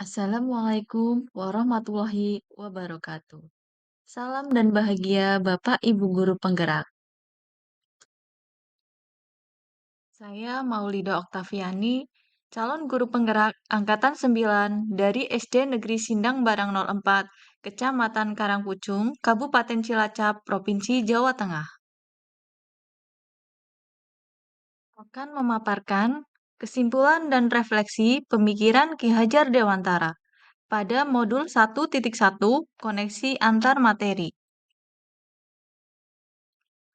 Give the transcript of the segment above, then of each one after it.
Assalamualaikum warahmatullahi wabarakatuh. Salam dan bahagia Bapak Ibu guru penggerak. Saya Maulida Oktaviani, calon guru penggerak angkatan 9 dari SD Negeri Sindang Barang 04, Kecamatan Karangpucung, Kabupaten Cilacap, Provinsi Jawa Tengah. Akan memaparkan kesimpulan dan refleksi pemikiran Ki Hajar Dewantara pada modul 1.1 koneksi antar materi.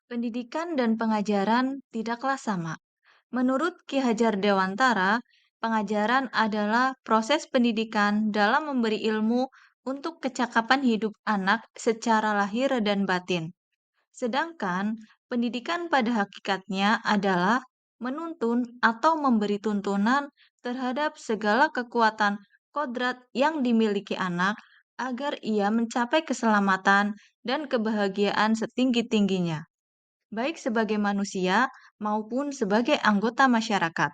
Pendidikan dan pengajaran tidaklah sama. Menurut Ki Hajar Dewantara, pengajaran adalah proses pendidikan dalam memberi ilmu untuk kecakapan hidup anak secara lahir dan batin. Sedangkan pendidikan pada hakikatnya adalah menuntun atau memberi tuntunan terhadap segala kekuatan kodrat yang dimiliki anak agar ia mencapai keselamatan dan kebahagiaan setinggi-tingginya baik sebagai manusia maupun sebagai anggota masyarakat.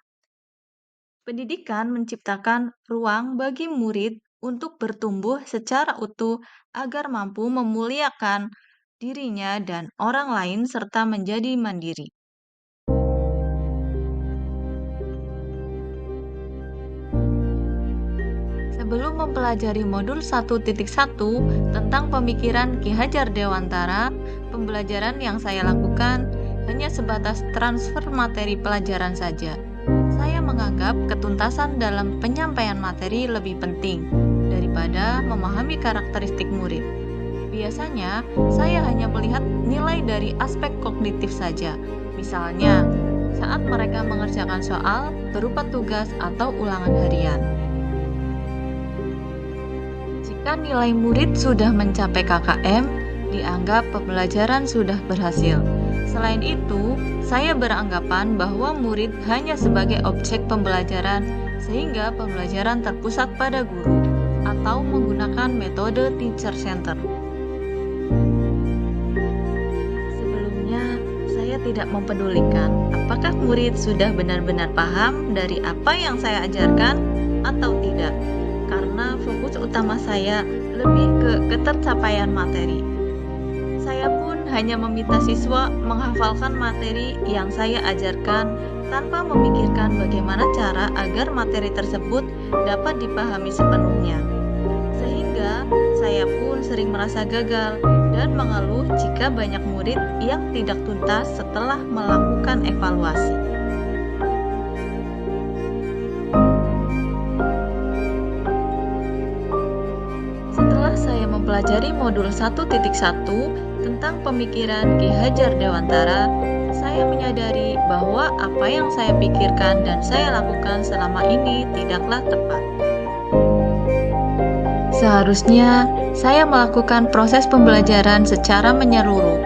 Pendidikan menciptakan ruang bagi murid untuk bertumbuh secara utuh agar mampu memuliakan dirinya dan orang lain serta menjadi mandiri. Sebelum mempelajari modul 1.1 tentang pemikiran Ki Hajar Dewantara, pembelajaran yang saya lakukan hanya sebatas transfer materi pelajaran saja. Saya menganggap ketuntasan dalam penyampaian materi lebih penting daripada memahami karakteristik murid. Biasanya, saya hanya melihat nilai dari aspek kognitif saja. Misalnya, saat mereka mengerjakan soal berupa tugas atau ulangan harian. Jika nilai murid sudah mencapai KKM, dianggap pembelajaran sudah berhasil. Selain itu, saya beranggapan bahwa murid hanya sebagai objek pembelajaran sehingga pembelajaran terpusat pada guru atau menggunakan metode teacher center. Sebelumnya, saya tidak mempedulikan apakah murid sudah benar-benar paham dari apa yang saya ajarkan atau tidak, karena fokus utama saya lebih ke ketercapaian materi. Saya pun hanya meminta siswa menghafalkan materi yang saya ajarkan tanpa memikirkan bagaimana cara agar materi tersebut dapat dipahami sepenuhnya. Sehingga saya pun sering merasa gagal dan mengeluh jika banyak murid yang tidak tuntas setelah melakukan evaluasi. Setelah saya mempelajari modul 1.1 tentang pemikiran Ki Hajar Dewantara, saya menyadari bahwa apa yang saya pikirkan dan saya lakukan selama ini tidaklah tepat. Seharusnya saya melakukan proses pembelajaran secara menyeluruh,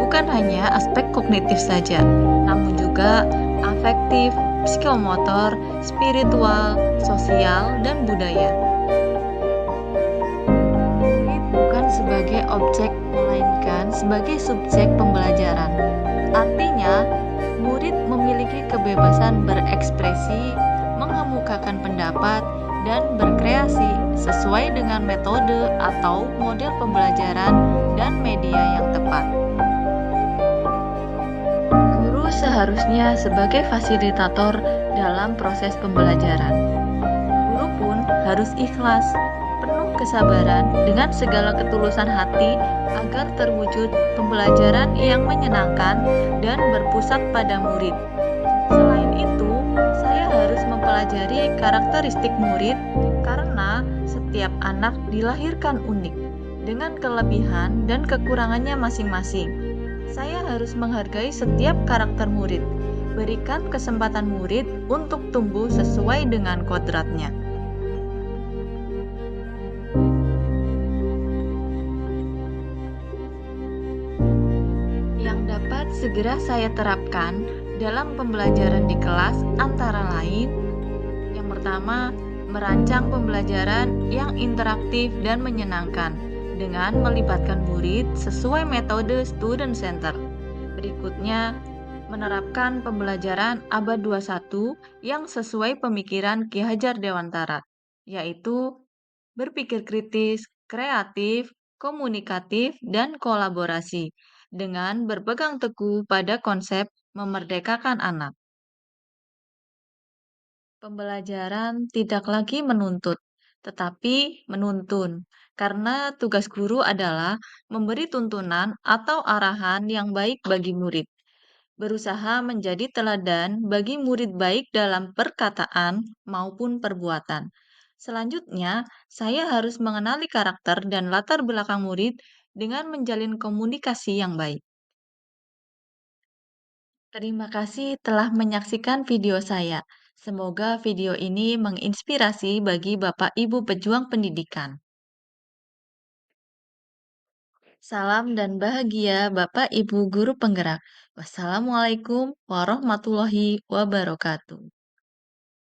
bukan hanya aspek kognitif saja, namun juga afektif, psikomotor, spiritual, sosial, dan budaya. Murid bukan sebagai objek, melainkan sebagai subjek pembelajaran. Artinya, murid memiliki kebebasan berekspresi, mengemukakan pendapat, dan berkreasi sesuai dengan metode atau model pembelajaran dan media yang tepat. Guru seharusnya sebagai fasilitator dalam proses pembelajaran. Guru pun harus ikhlas, penuh kesabaran dengan segala ketulusan hati agar terwujud pembelajaran yang menyenangkan dan berpusat pada murid. Selain itu, saya harus mempelajari karakteristik murid karena setiap anak dilahirkan unik dengan kelebihan dan kekurangannya masing-masing. Saya harus menghargai setiap karakter murid, berikan kesempatan murid untuk tumbuh sesuai dengan kodratnya. Yang dapat segera saya terapkan dalam pembelajaran di kelas antara lain, yang pertama, merancang pembelajaran yang interaktif dan menyenangkan dengan melibatkan murid sesuai metode student center. Berikutnya, menerapkan pembelajaran abad 21 yang sesuai pemikiran Ki Hajar Dewantara, yaitu Berpikir kritis, kreatif, komunikatif, dan kolaborasi dengan berpegang teguh pada konsep memerdekakan anak. Pembelajaran tidak lagi menuntut, tetapi menuntun, karena tugas guru adalah memberi tuntunan atau arahan yang baik bagi murid, berusaha menjadi teladan bagi murid baik dalam perkataan maupun perbuatan. Selanjutnya, saya harus mengenali karakter dan latar belakang murid dengan menjalin komunikasi yang baik. Terima kasih telah menyaksikan video saya. Semoga video ini menginspirasi bagi Bapak Ibu pejuang pendidikan. Salam dan bahagia Bapak Ibu guru penggerak. Wassalamualaikum warahmatullahi wabarakatuh.